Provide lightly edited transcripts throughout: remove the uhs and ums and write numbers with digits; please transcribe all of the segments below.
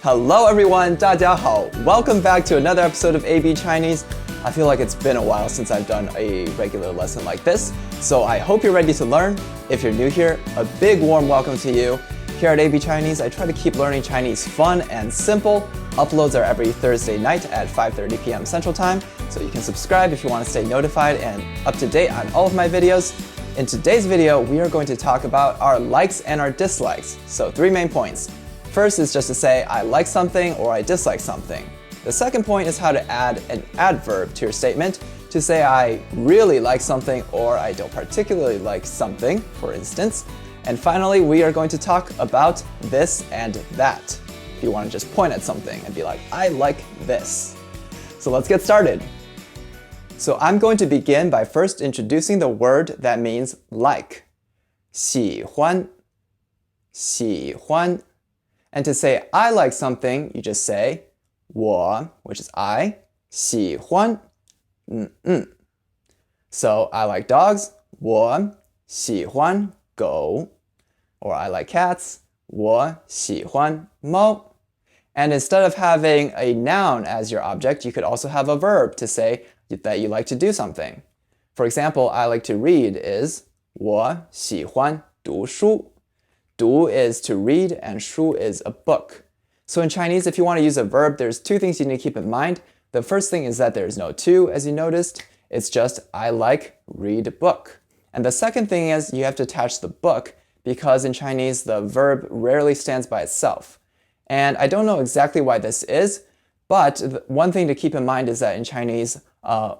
Hello everyone, 大家好. Welcome back to another episode of AB Chinese. I feel like it's been a while since I've done a regular lesson like this, so I hope you're ready to learn. If you're new here, a big warm welcome to you. Here at AB Chinese, I try to keep learning Chinese fun and simple. Uploads are every Thursday night at 5:30 p.m. Central Time, so you can subscribe if you want to stay notified and up to date on all of my videos. In today's video, we are going to talk about our likes and our dislikes. So 3 main points. First is just to say I like something or I dislike something. The second point is how to add an adverb to your statement to say I really like something or I don't particularly like something, for instance. And finally, we are going to talk about this and that. If you want to just point at something and be like, I like this. So let's get started. So I'm going to begin by first introducing the word that means like. 喜欢, 喜欢. And to say I like something, you just say 我, which is I, 喜欢, So I like dogs, 我喜欢狗. Or I like cats, 我喜欢猫. And instead of having a noun as your object, you could also have a verb to say that you like to do something. For example, I like to read is 我喜欢读书. 读 is to read and 书 is a book. So in Chinese, if you want to use a verb, there's 2 things you need to keep in mind. The first thing is that there's no to, as you noticed. It's just I like read book. And the second thing is you have to attach the book because in Chinese, the verb rarely stands by itself. And I don't know exactly why this is, but one thing to keep in mind is that in Chinese,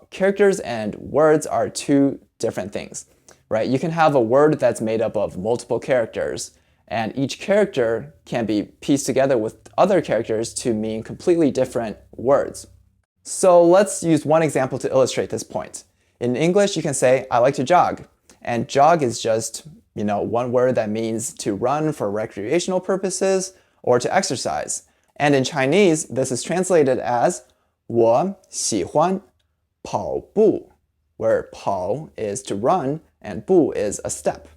characters and words are 2 different things, right? You can have a word that's made up of multiple characters, and each character can be pieced together with other characters to mean completely different words. So let's use one example to illustrate this point. In English, you can say, I like to jog. And jog is just, one word that means to run for recreational purposes or to exercise. And in Chinese, this is translated as 我喜欢跑步, where 跑 is to run and 步 is a step.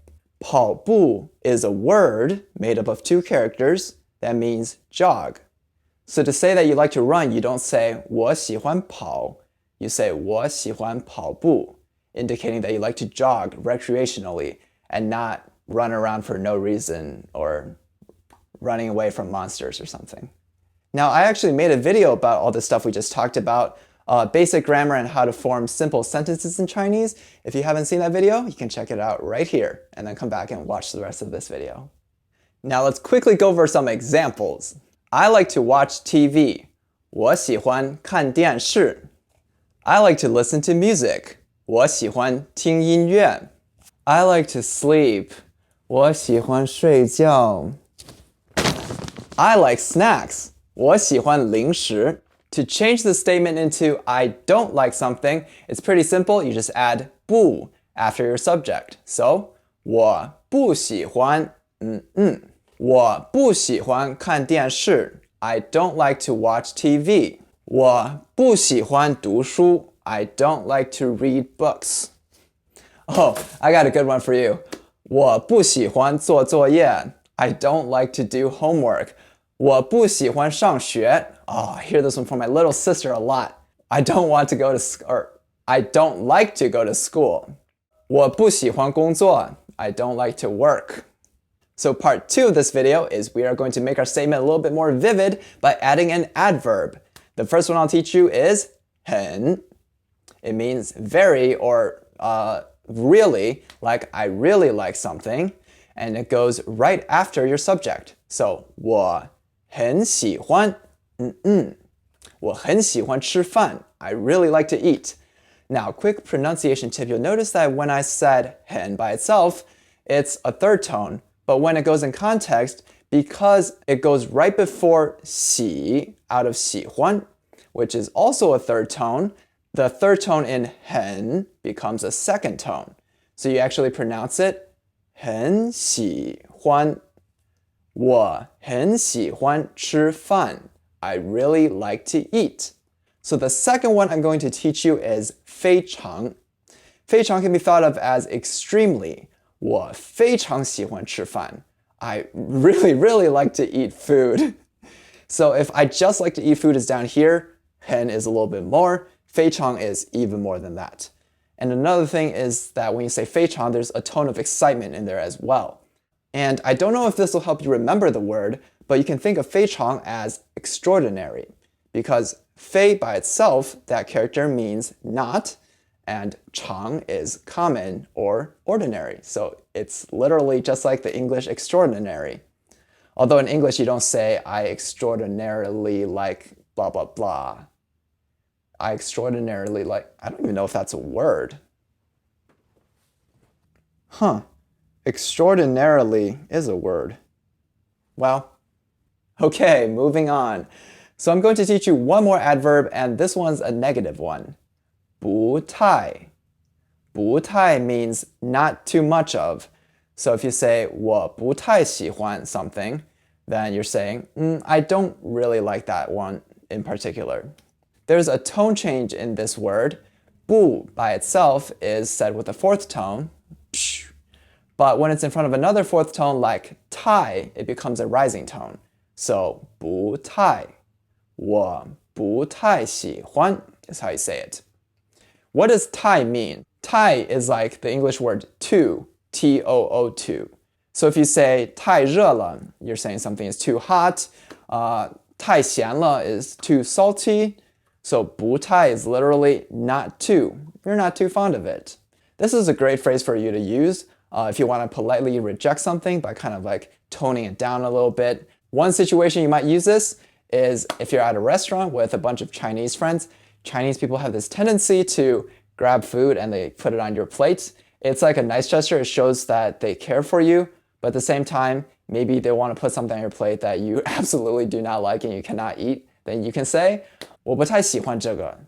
跑步 is a word made up of 2 characters that means jog. So to say that you like to run, you don't say 我喜欢跑, you say 我喜欢跑步, indicating that you like to jog recreationally and not run around for no reason or running away from monsters or something. Now, I actually made a video about all this stuff we just talked about, basic grammar and how to form simple sentences in Chinese. If you haven't seen that video, you can check it out right here and then come back and watch the rest of this video. Now let's quickly go over some examples. I like to watch TV. 我喜欢看电视. I like to listen to music. 我喜欢听音乐. I like to sleep. 我喜欢睡觉. I like snacks. 我喜欢零食. To change the statement into I don't like something, it's pretty simple. You just add 不 after your subject. So, 我不喜欢我不喜欢看电视. I don't like to watch TV. 我不喜欢读书. I don't like to read books. Oh, I got a good one for you. 我不喜欢做作业. I don't like to do homework. 我不喜欢上学. Oh, I hear this one from my little sister a lot. I don't like to go to school. 我不喜欢工作. I don't like to work. So part 2 of this video is we are going to make our statement a little bit more vivid by adding an adverb. The first one I'll teach you is 很. It means very or really, like I really like something, and it goes right after your subject. So 我很喜欢我很喜欢吃饭. I really like to eat. Now, quick pronunciation tip. You'll notice that when I said 很 by itself, it's a 3rd tone. But when it goes in context, because it goes right before 喜 out of 喜欢, which is also a 3rd tone, the 3rd tone in 很 becomes a 2nd tone. So you actually pronounce it 很喜欢. 我很喜欢吃饭. I really like to eat. So the second one I'm going to teach you is 非常. 非常 can be thought of as extremely. 我非常喜欢吃饭. I really like to eat food. So if I just like to eat food is down here, 很 is a little bit more, 非常 is even more than that. And another thing is that when you say 非常, there's a tone of excitement in there as well. And I don't know if this will help you remember the word, but you can think of 非常 as extraordinary, because 非 by itself, that character means not, and 常 is common or ordinary. So it's literally just like the English extraordinary. Although in English you don't say, I extraordinarily like blah, blah, blah. I extraordinarily like, I don't even know if that's a word. Extraordinarily is a word. Well, okay, moving on. So I'm going to teach you one more adverb, and this one's a negative one. 不太. 不太 means not too much of. So if you say 我不太喜欢 something, then you're saying, I don't really like that one in particular. There's a tone change in this word. 不 by itself is said with a fourth tone. But when it's in front of another fourth tone like 太, it becomes a rising tone. So 不太. 我不太喜欢 is how you say it. What does 太 mean? 太 is like the English word too, T-O-O-2. So if you say 太热了, you're saying something is too hot. 太咸了 is too salty. So 不太 is literally not too. You're not too fond of it. This is a great phrase for you to use if you want to politely reject something by kind of like toning it down a little bit. One situation you might use this is if you're at a restaurant with a bunch of Chinese friends. Chinese people have this tendency to grab food and they put it on your plate. It's like a nice gesture. It shows that they care for you, but at the same time, maybe they want to put something on your plate that you absolutely do not like and you cannot eat. Then you can say, 我不太喜欢这个.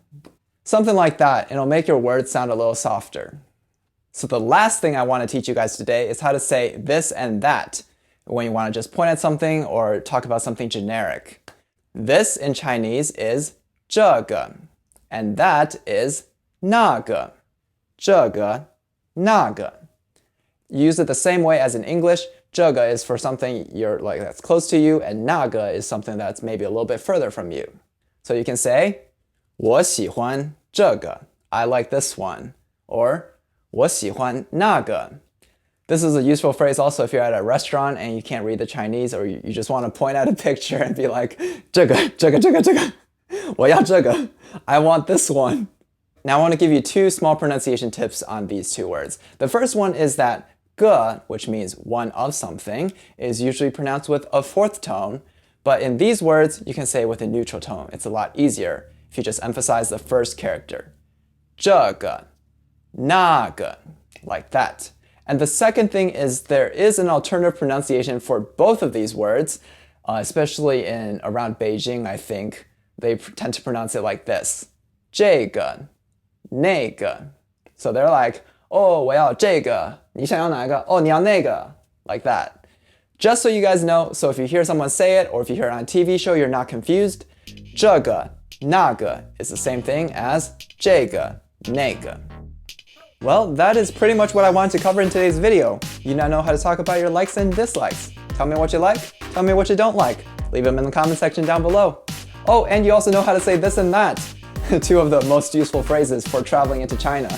Something like that, and it'll make your words sound a little softer. So the last thing I want to teach you guys today is how to say this and that when you want to just point at something or talk about something generic. This in Chinese is 这个, and that is 那个. 这个, 那个. Use it the same way as in English. 这个 is for something you're like that's close to you, and 那个 is something that's maybe a little bit further from you. So you can say 我喜欢这个. I like this one. Or 我喜欢那个. This is a useful phrase also if you're at a restaurant and you can't read the Chinese, or you just want to point at a picture and be like 这个这个这个这个. 我要这个. I want this one. Now I want to give you two small pronunciation tips on these two words. The first one is that 个, which means one of something, is usually pronounced with a fourth tone, but in these words, you can say it with a neutral tone. It's a lot easier if you just emphasize the first character. 这个, 那个, like that. And the second thing is there is an alternative pronunciation for both of these words, especially in around Beijing, I think. They tend to pronounce it like this. 这个, 那个. So they're like, oh, 我要这个. 你想要哪个? Oh, 你要那个. Like that. Just so you guys know, so if you hear someone say it, or if you hear it on a TV show, you're not confused. 这个, 那个 is the same thing as 这个, 那个. Well, that is pretty much what I wanted to cover in today's video. You now know how to talk about your likes and dislikes. Tell me what you like, tell me what you don't like. Leave them in the comment section down below. Oh, and you also know how to say this and that. Two of the most useful phrases for traveling into China.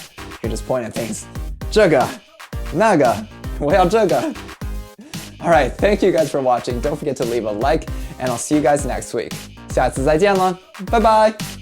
You just point at things. 这个, 那个, 我要这个. Alright, thank you guys for watching. Don't forget to leave a like, and I'll see you guys next week. 下次再见了，拜拜。